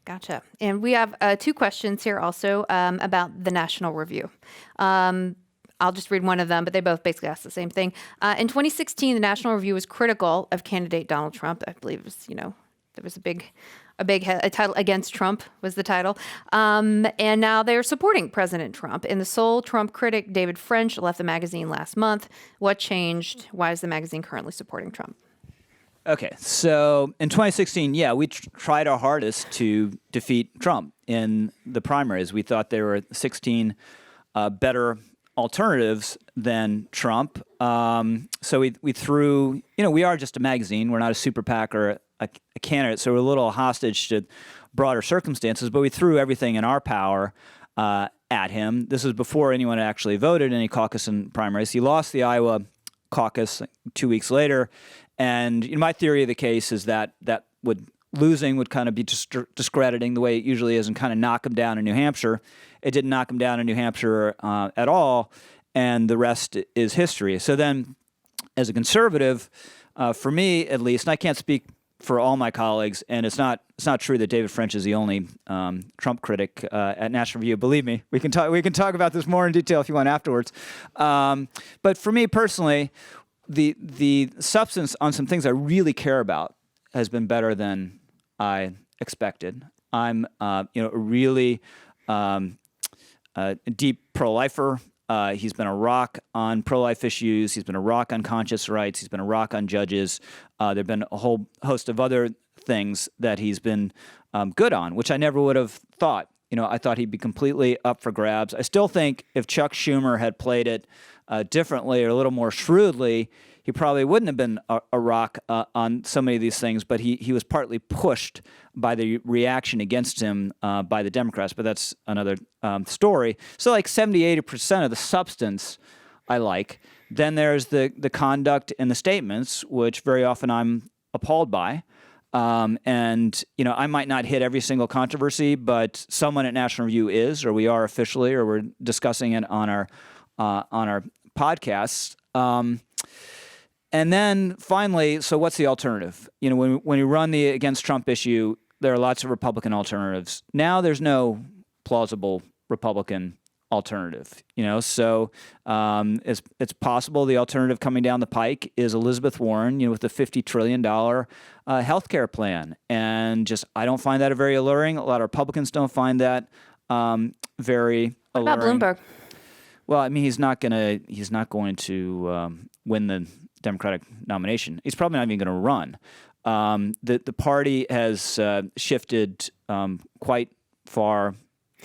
Gotcha. And we have two questions here also about the National Review. I'll just read one of them, but they both basically ask the same thing. In 2016, the National Review was critical of candidate Donald Trump. I believe it was, there was a title against Trump was the title. And now they're supporting President Trump. And the sole Trump critic, David French, left the magazine last month. What changed? Why is the magazine currently supporting Trump? Okay, so in 2016, we tried our hardest to defeat Trump in the primaries. We thought there were 16 better alternatives than Trump. So we threw, we are just a magazine. We're not a super PAC or a candidate, so we're a little hostage to broader circumstances, but we threw everything in our power at him. This was before anyone had actually voted in any caucus and primaries. He lost the Iowa caucus 2 weeks later, and my theory of the case is that losing would kind of be discrediting the way it usually is and kind of knock him down in New Hampshire. It didn't knock him down in New Hampshire at all, and the rest is history. So then, as a conservative, for me at least, and I can't speak for all my colleagues, and it's not true that David French is the only Trump critic at National Review. Believe me, we can talk about this more in detail if you want afterwards. But for me personally, the substance on some things I really care about has been better than I expected. I'm a really deep pro-lifer. He's been a rock on pro-life issues. He's been a rock on conscious rights. He's been a rock on judges. There have been a whole host of other things that he's been good on, which I never would have thought. I thought he'd be completely up for grabs. I still think if Chuck Schumer had played it differently or a little more shrewdly, he probably wouldn't have been a rock on so many of these things, but he was partly pushed by the reaction against him by the Democrats, but that's another story. So like 70-80% of the substance I like. Then there's the conduct and the statements, which very often I'm appalled by. And I might not hit every single controversy, but someone at National Review is, or we are officially, or we're discussing it on our podcasts. And then finally, so what's the alternative? When you run the against Trump issue, there are lots of Republican alternatives. Now there's no plausible Republican alternative. So it's possible the alternative coming down the pike is Elizabeth Warren, with the $50 trillion healthcare plan. And just I don't find that very alluring. A lot of Republicans don't find that very What alluring. about Bloomberg? Well, I mean, he's not going to win the Democratic nomination. He's probably not even going to run. The party has shifted quite far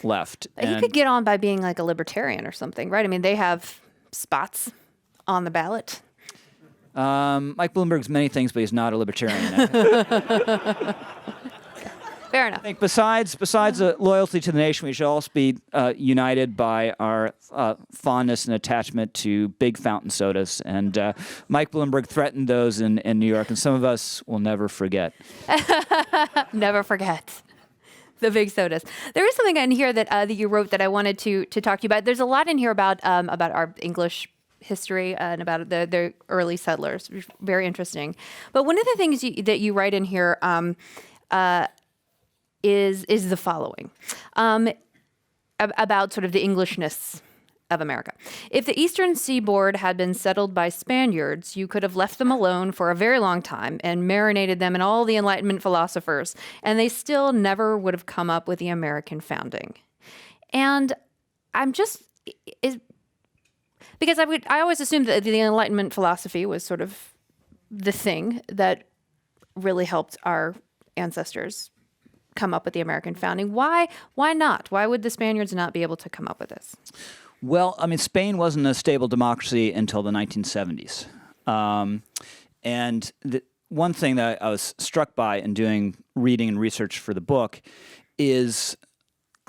left. He could get on by being like a libertarian or something, right? I mean, they have spots on the ballot. Mike Bloomberg's many things, but he's not a libertarian. Fair enough. I think besides loyalty to the nation, we should also be united by our fondness and attachment to big fountain sodas. And Mike Bloomberg threatened those in New York, and some of us will never forget. Never forget. The big sodas. There is something in here that you wrote that I wanted to talk to you about. There's a lot in here about our English history and about the early settlers. Very interesting. But one of the things that you write in here is the following about sort of the Englishness of America. If the eastern seaboard had been settled by Spaniards, you could have left them alone for a very long time and marinated them in all the Enlightenment philosophers, and they still never would have come up with the American founding. And I'm just because I always assumed that the Enlightenment philosophy was sort of the thing that really helped our ancestors come up with the American founding. Why not? Why would the Spaniards not be able to come up with this? Well, I mean, Spain wasn't a stable democracy until the 1970s. And one thing that I was struck by in doing reading and research for the book is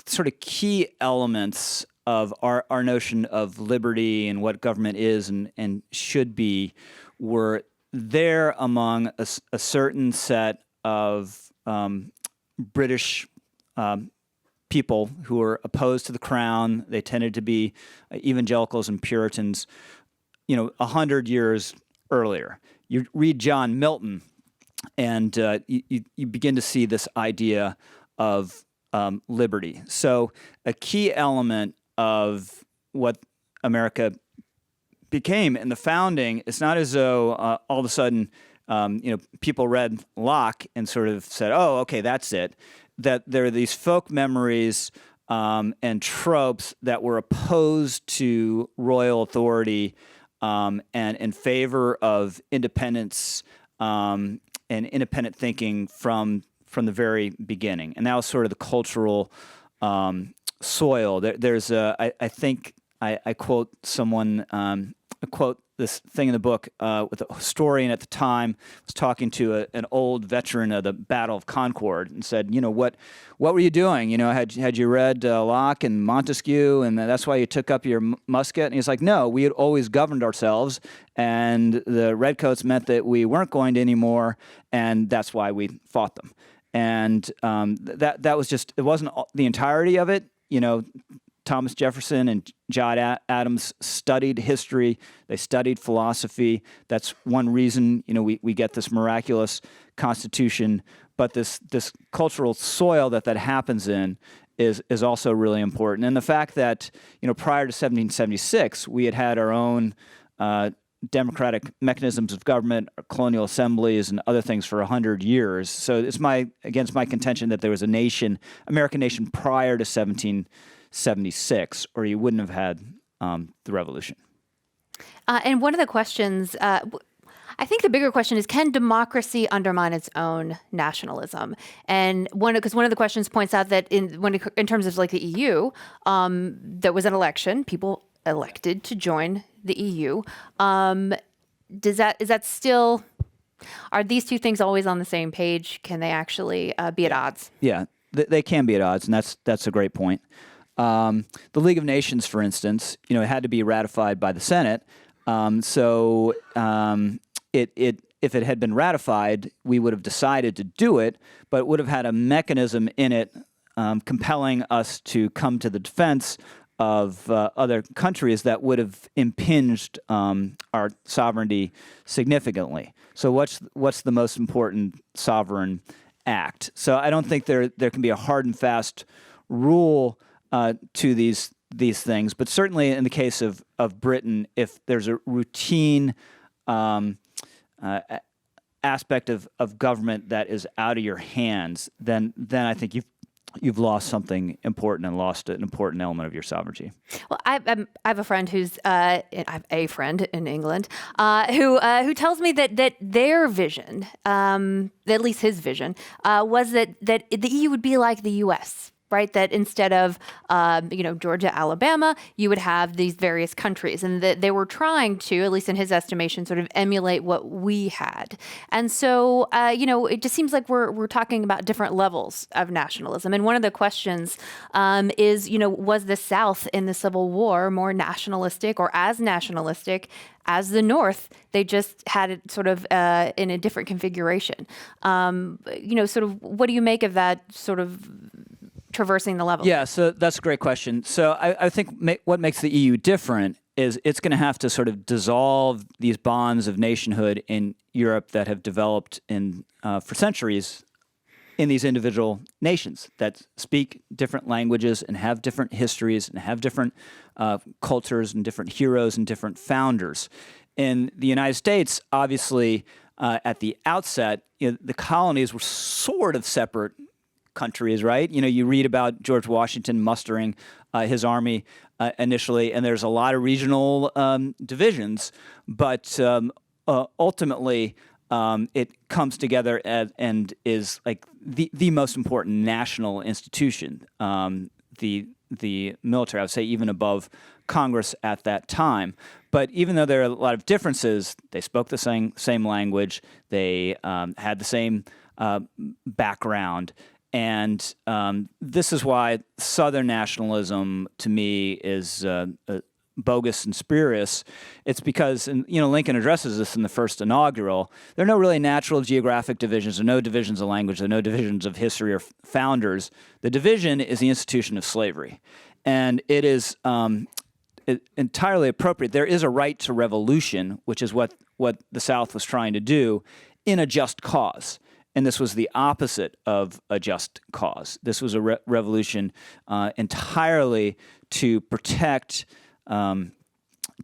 sort of key elements of our notion of liberty and what government is and should be were there among a certain set of British people who were opposed to the crown. They tended to be evangelicals and Puritans, 100 years earlier. You read John Milton, and you begin to see this idea of liberty. So a key element of what America became in the founding, it's not as though all of a sudden, people read Locke and sort of said, "Oh, okay, that's it." That there are these folk memories and tropes that were opposed to royal authority and in favor of independence and independent thinking from the very beginning, and that was sort of the cultural soil. There's I think I quote someone. I quote this thing in the book with a historian at the time was talking to an old veteran of the Battle of Concord and said, what were you doing? Had you read Locke and Montesquieu, and that's why you took up your musket? And he's like, no, we had always governed ourselves, and the redcoats meant that we weren't going to anymore, and that's why we fought them. And that was just, it wasn't the entirety of it. Thomas Jefferson and John Adams studied history. They studied philosophy. That's one reason, we get this miraculous Constitution. But this cultural soil that happens in is also really important. And the fact that, prior to 1776, we had our own democratic mechanisms of government, colonial assemblies, and other things for 100 years. So it's my contention that there was American nation prior to 1776, or you wouldn't have had the revolution. And one of the questions, I think the bigger question is, can democracy undermine its own nationalism? And because one of the questions points out that in terms of like the EU, there was an election, people elected to join the EU. Is that still? Are these two things always on the same page? Can they actually be at odds? Yeah, they can be at odds, and that's a great point. The League of Nations, for instance, it had to be ratified by the Senate. If it had been ratified, we would have decided to do it, but it would have had a mechanism in it compelling us to come to the defense of other countries that would have impinged our sovereignty significantly. So what's the most important sovereign act? So I don't think there can be a hard and fast rule to these things, but certainly in the case of Britain, if there's a routine aspect of government that is out of your hands, then I think you've lost something important and lost an important element of your sovereignty. Well, I have a friend who's I have a friend in England who tells me that their vision, at least his vision, was that the EU would be like the U.S. Right, that instead of Georgia, Alabama, you would have these various countries, and that they were trying to, at least in his estimation, sort of emulate what we had. And so, it just seems like we're talking about different levels of nationalism. And one of the questions is, was the South in the Civil War more nationalistic or as nationalistic as the North? They just had it sort of in a different configuration. Sort of, what do you make of that sort of traversing the level? Yeah, so that's a great question. So I think what makes the EU different is it's going to have to sort of dissolve these bonds of nationhood in Europe that have developed for centuries in these individual nations that speak different languages and have different histories and have different cultures and different heroes and different founders. In the United States, obviously, at the outset, the colonies were sort of separate countries, right? You read about George Washington mustering his army initially, and there's a lot of regional divisions, but ultimately it comes together and is like the most important national institution, the military, I would say even above Congress at that time. But even though there are a lot of differences, they spoke the same language, they had the same background. And this is why Southern nationalism, to me, is bogus and spurious. It's because, Lincoln addresses this in the first inaugural, there are no really natural geographic divisions, there are no divisions of language, there are no divisions of history or founders. The division is the institution of slavery. And it is entirely appropriate. There is a right to revolution, which is what the South was trying to do, in a just cause. and this was the opposite of a just cause. This was a revolution entirely to protect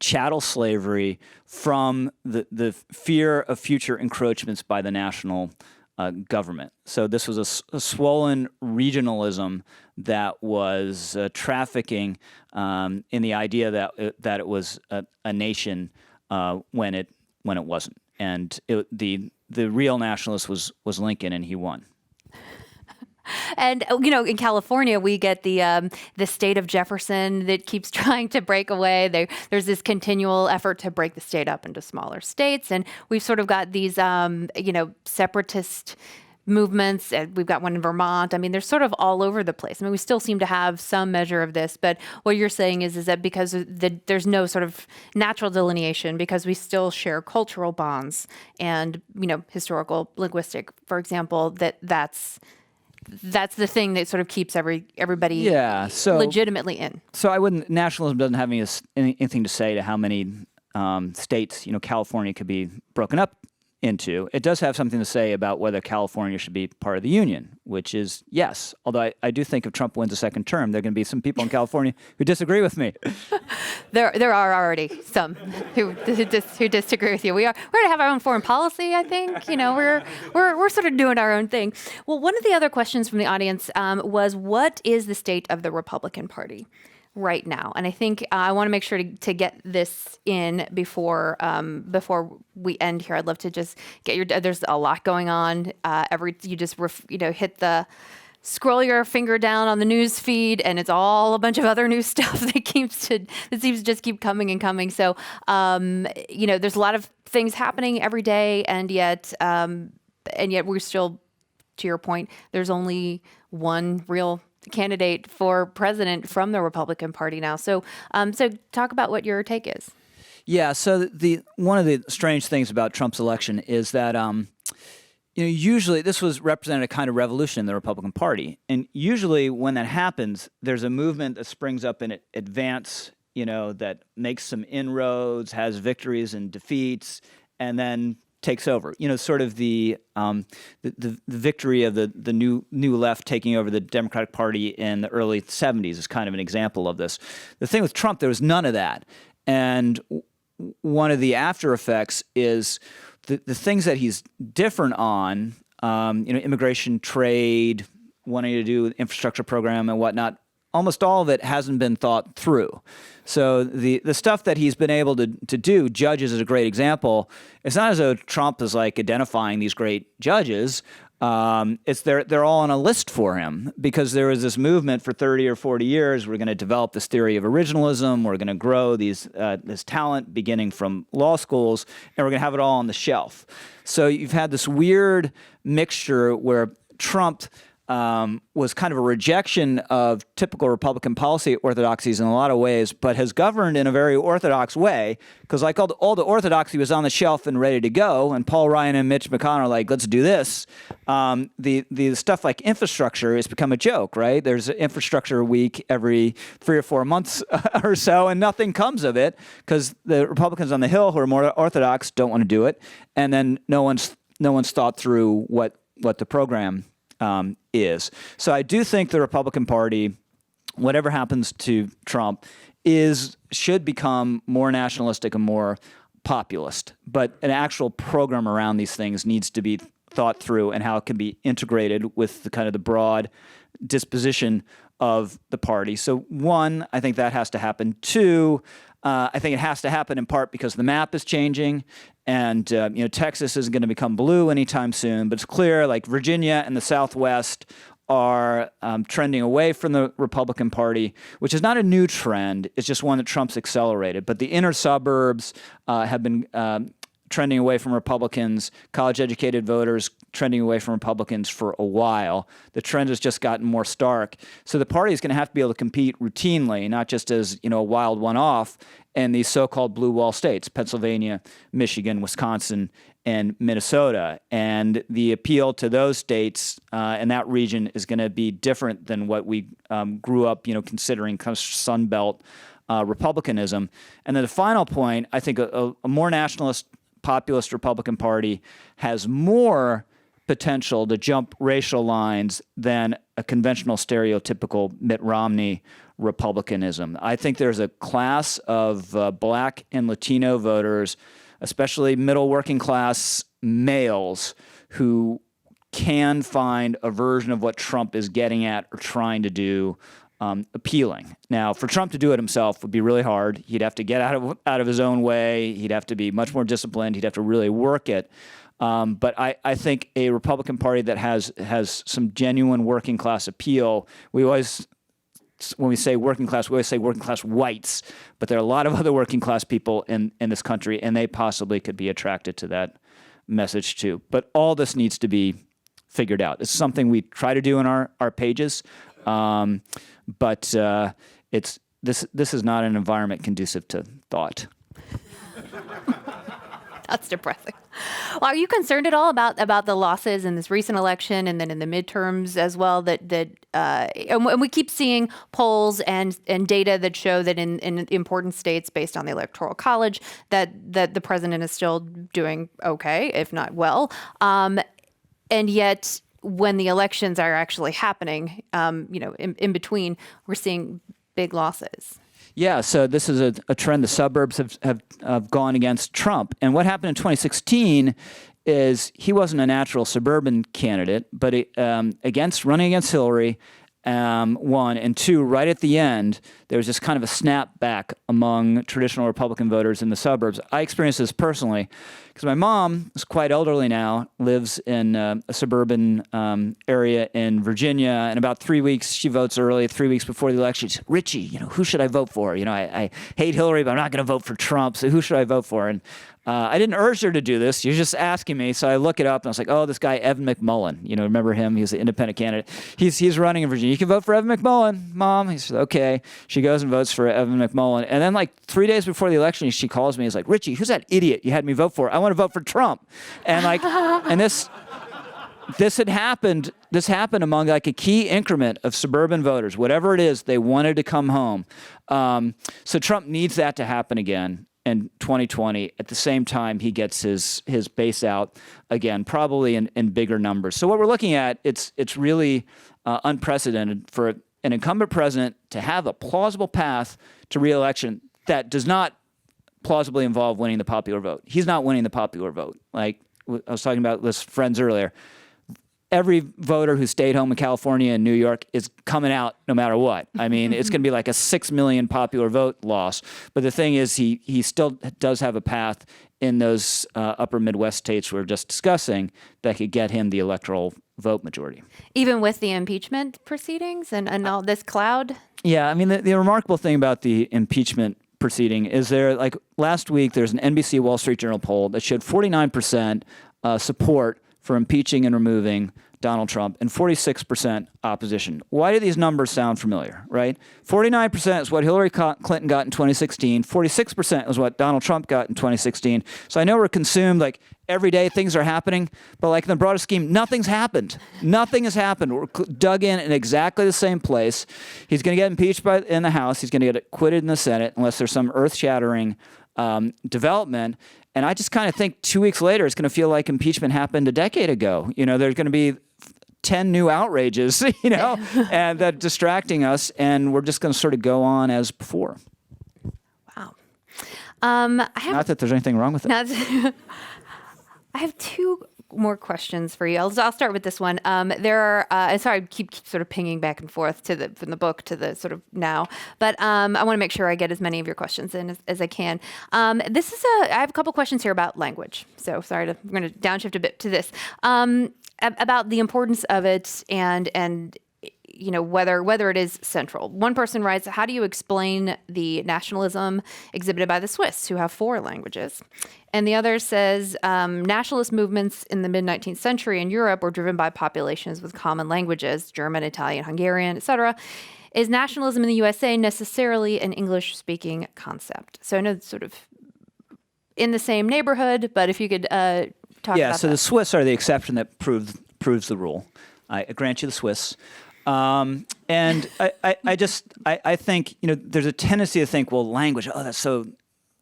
chattel slavery from the fear of future encroachments by the national government. So this was a swollen regionalism that was trafficking in the idea that it was a nation when it wasn't. And the real nationalist was Lincoln, and he won. And in California, we get the state of Jefferson that keeps trying to break away. There's this continual effort to break the state up into smaller states, and we've sort of got these separatist movements. And we've got one in Vermont. I mean, they're sort of all over the place. I mean, we still seem to have some measure of this, but what you're saying is that because there's no sort of natural delineation, because we still share cultural bonds and historical, linguistic, for example, that's the thing that sort of keeps everybody legitimately in. So nationalism doesn't have anything to say to how many states California could be broken up into. It does have something to say about whether California should be part of the Union, which is yes. Although I do think if Trump wins a second term, there are going to be some people in California who disagree with me. There are already some who disagree with you. We're going to have our own foreign policy, I think. We're sort of doing our own thing. Well, one of the other questions from the audience was, what is the state of the Republican Party right now? And I think I want to make sure to get this in before we end here. I'd love to just get your. There's a lot going on. Scroll your finger down on the news feed, and it's all a bunch of other new stuff that seems to just keep coming and coming. So there's a lot of things happening every day, and yet we're still, to your point, there's only one real candidate for president from the Republican Party now. So talk about what your take is. Yeah. So one of the strange things about Trump's election is that usually this was represented a kind of revolution in the Republican Party, and usually when that happens, there's a movement that springs up in advance, that makes some inroads, has victories and defeats, and then takes over. Sort of the victory of the new left taking over the Democratic Party in the early 70s is kind of an example of this. The thing with Trump, there was none of that. And one of the after effects is the things that he's different on, immigration, trade, wanting to do infrastructure program and whatnot. Almost all of it hasn't been thought through. So the stuff that he's been able to do, judges is a great example. It's not as though Trump is like identifying these great judges. They're all on a list for him because there was this movement for 30 or 40 years. We're going to develop this theory of originalism. We're going to grow this talent beginning from law schools, and we're going to have it all on the shelf. So you've had this weird mixture where Trump was kind of a rejection of typical Republican policy orthodoxies in a lot of ways, but has governed in a very orthodox way because like all the orthodoxy was on the shelf and ready to go, and Paul Ryan and Mitch McConnell are like, let's do this. The stuff like infrastructure has become a joke, right? There's an infrastructure week every 3 or 4 months or so, and nothing comes of it because the Republicans on the Hill who are more orthodox don't want to do it, and then no one's thought through what the program is. So I do think the Republican Party, whatever happens to Trump, should become more nationalistic and more populist. But an actual program around these things needs to be thought through and how it can be integrated with the kind of the broad disposition of the party. So one, I think that has to happen. Two, I think it has to happen in part because the map is changing, and Texas isn't going to become blue anytime soon. But it's clear, like Virginia and the Southwest are trending away from the Republican Party, which is not a new trend. It's just one that Trump's accelerated. But the inner suburbs have been trending away from Republicans, college-educated voters trending away from Republicans for a while. The trend has just gotten more stark. So the party is going to have to be able to compete routinely, not just as a wild one-off in these so-called blue wall states, Pennsylvania, Michigan, Wisconsin, and Minnesota. And the appeal to those states and that region is going to be different than what we grew up, considering kind of Sun Belt republicanism. And then the final point, I think a more nationalist, populist Republican Party has more potential to jump racial lines than a conventional stereotypical Mitt Romney Republicanism. I think there's a class of black and Latino voters, especially middle working class males, who can find a version of what Trump is getting at or trying to do appealing. Now, for Trump to do it himself would be really hard. He'd have to get out of his own way. He'd have to be much more disciplined. He'd have to really work it. But I think a Republican Party that has some genuine working class appeal, we always, when we say working class, we always say working class whites, but there are a lot of other working class people in this country, and they possibly could be attracted to that message too. But all this needs to be figured out. It's something we try to do in our pages, but this is not an environment conducive to thought. That's depressing. Well, are you concerned at all about the losses in this recent election and then in the midterms as well? And we keep seeing polls and data that show that in important states, based on the Electoral College, that the president is still doing okay, if not well. And yet, when the elections are actually happening, in between, we're seeing big losses. Yeah, so this is a trend the suburbs have gone against Trump. And what happened in 2016 is he wasn't a natural suburban candidate, but running against Hillary, one, and two, right at the end, there was just kind of a snap back among traditional Republican voters in the suburbs. I experienced this personally because my mom is quite elderly now, lives in a suburban area in Virginia, and about 3 weeks, she votes early, 3 weeks before the election. She said, Richie, who should I vote for? I hate Hillary, but I'm not going to vote for Trump, so who should I vote for? And I didn't urge her to do this. She was just asking me. So I look it up, and I was like, oh, this guy, Evan McMullin. Remember him? He was the independent candidate. He's running in Virginia. You can vote for Evan McMullin, Mom. He said, okay. She goes and votes for Evan McMullin. And then 3 days before the election, she calls me. He's like, Richie, who's that idiot you had me vote for? I want to vote for Trump. And and this happened among a key increment of suburban voters. Whatever it is, they wanted to come home. So Trump needs that to happen again in 2020. At the same time, he gets his base out again, probably in bigger numbers. So what we're looking at, it's really unprecedented for an incumbent president to have a plausible path to re-election that does not plausibly involve winning the popular vote. He's not winning the popular vote. Like I was talking about with friends earlier, every voter who stayed home in California and New York is coming out no matter what. I mean, it's going to be like a 6 million popular vote loss. But the thing is, he still does have a path in those upper Midwest states we were just discussing that could get him the electoral vote majority. Even with the impeachment proceedings and all this cloud? Yeah, I mean, the remarkable thing about the impeachment proceeding is last week there's an NBC Wall Street Journal poll that showed 49% support for impeaching and removing Donald Trump and 46% opposition. Why do these numbers sound familiar, right? 49% is what Hillary Clinton got in 2016. 46% is what Donald Trump got in 2016. So I know we're consumed every day things are happening, but in the broader scheme, nothing's happened. Nothing has happened. We're dug in exactly the same place. He's going to get impeached in the House. He's going to get acquitted in the Senate unless there's some earth-shattering development. And I just kind of think 2 weeks later, it's going to feel like impeachment happened a decade ago. There's going to be 10 new outrages, and that distracting us, and we're just going to sort of go on as before. Wow. Not that there's anything wrong with it. I have two more questions for you. I'll start with this one. There are, sorry, I keep sort of pinging back and forth from the book to the sort of now, but I want to make sure I get as many of your questions in as I can. I have a couple questions here about language. So sorry, I'm going to downshift a bit to this. About the importance of it and whether it is central. One person writes, how do you explain the nationalism exhibited by the Swiss, who have 4 languages? And the other says, nationalist movements in the mid-19th century in Europe were driven by populations with common languages, German, Italian, Hungarian, etc. Is nationalism in the USA necessarily an English-speaking concept? So I know it's sort of in the same neighborhood, but if you could talk about that. So the Swiss are the exception that proves the rule. I grant you the Swiss. And I think, there's a tendency to think, well, language, that's so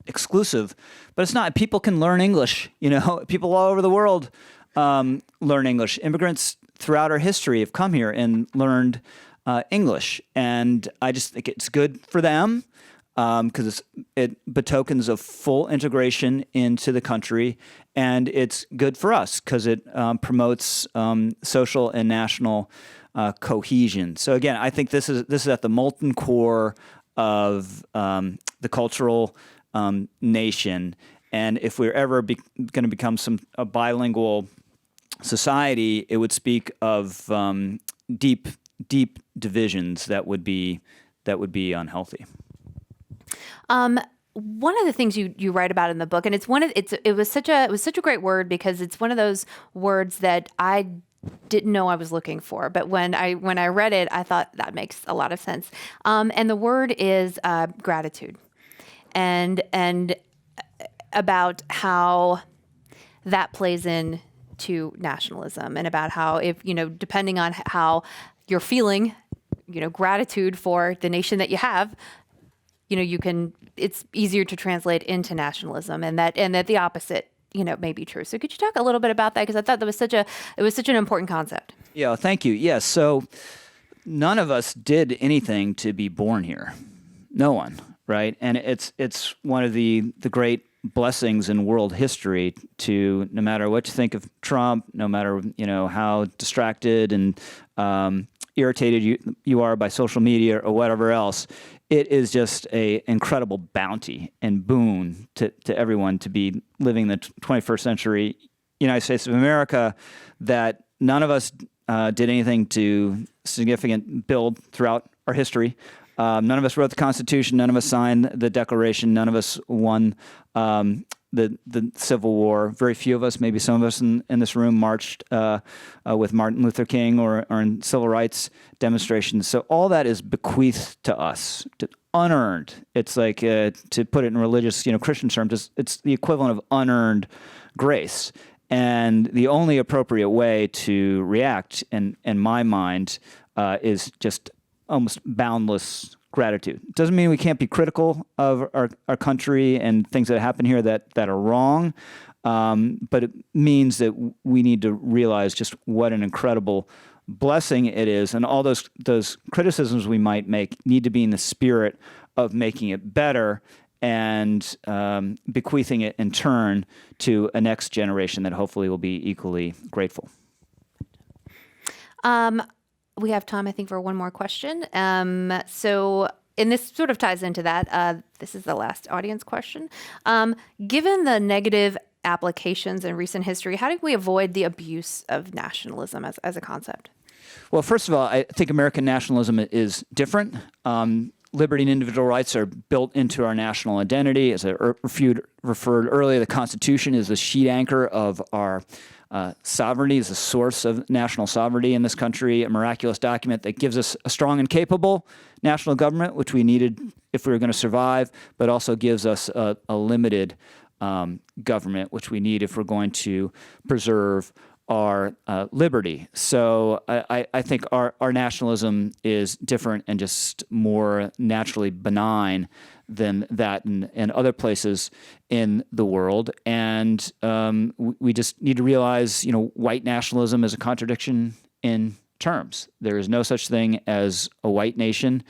exclusive, but it's not. People can learn English, people all over the world learn English. Immigrants throughout our history have come here and learned English, and I just think it's good for them because it betokens of full integration into the country, and it's good for us because it promotes social and national cohesion. So again, I think this is at the molten core of the cultural nation, and if we're ever going to become a bilingual society, it would speak of deep divisions that would be unhealthy. One of the things you write about in the book, and it was such a great word because it's one of those words that I didn't know I was looking for, but when I read it, I thought that makes a lot of sense. And the word is gratitude, and about how that plays in to nationalism, and about how, if depending on how you're feeling, gratitude for the nation that you have, it's easier to translate into nationalism, and that the opposite may be true. So could you talk a little bit about that? Because I thought it was such an important concept. Yeah, thank you. Yes, so none of us did anything to be born here. No one, right? And it's one of the great blessings in world history to, no matter what you think of Trump, no matter how distracted and irritated you are by social media or whatever else, it is just a incredible bounty and boon to everyone to be living the 21st century United States of America that none of us did anything to significant build throughout our history. None of us wrote the Constitution. None of us signed the Declaration. None of us won the Civil War. Very few of us, maybe some of us in this room, marched with Martin Luther King or in civil rights demonstrations. So all that is bequeathed to us, unearned. It's like, to put it in religious, Christian terms, it's the equivalent of unearned grace. And the only appropriate way to react, in my mind, is just almost boundless gratitude. It doesn't mean we can't be critical of our country and things that happen here that are wrong, but it means that we need to realize just what an incredible blessing it is, and all those criticisms we might make need to be in the spirit of making it better and bequeathing it in turn to a next generation that hopefully will be equally grateful. We have time, I think, for one more question. And this sort of ties into that. This is the last audience question. Given the negative applications in recent history, how do we avoid the abuse of nationalism as a concept? Well, first of all, I think American nationalism is different. Liberty and individual rights are built into our national identity. As I referred earlier, the Constitution is the sheet anchor of our sovereignty, is a source of national sovereignty in this country, a miraculous document that gives us a strong and capable national government, which we needed if we were going to survive, but also gives us a limited government, which we need if we're going to preserve our liberty. So I think our nationalism is different and just more naturally benign than that in other places in the world. And we just need to realize, white nationalism is a contradiction in terms. There is no such thing as a white nation.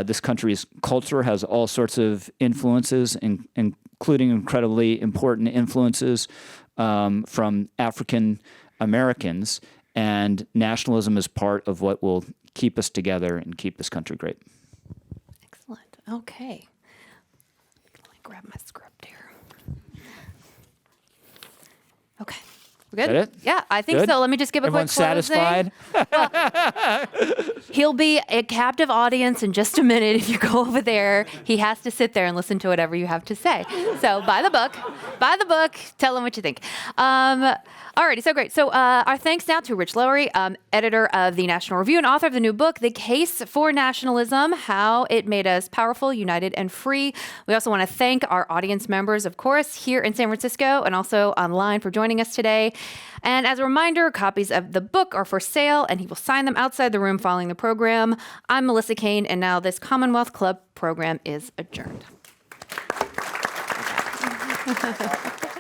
This country's culture has all sorts of influences, including incredibly important influences from African Americans, and nationalism is part of what will keep us together and keep this country great. Excellent. Okay. Let me grab my script here. Okay. We're good? Is that it? Yeah, I think Good? so. Let me just give a Everyone's quick closing. satisfied? He'll be a captive audience in just a minute. If you go over there, he has to sit there and listen to whatever you have to say. So buy the book, tell him what you think. Alrighty, so great. So our thanks now to Rich Lowery, editor of the National Review and author of the new book, The Case for Nationalism, How It Made Us Powerful, United, and Free. We also want to thank our audience members, of course, here in San Francisco and also online for joining us today. And as a reminder, copies of the book are for sale, and he will sign them outside the room following the program. I'm Melissa Kane, and now this Commonwealth Club program is adjourned.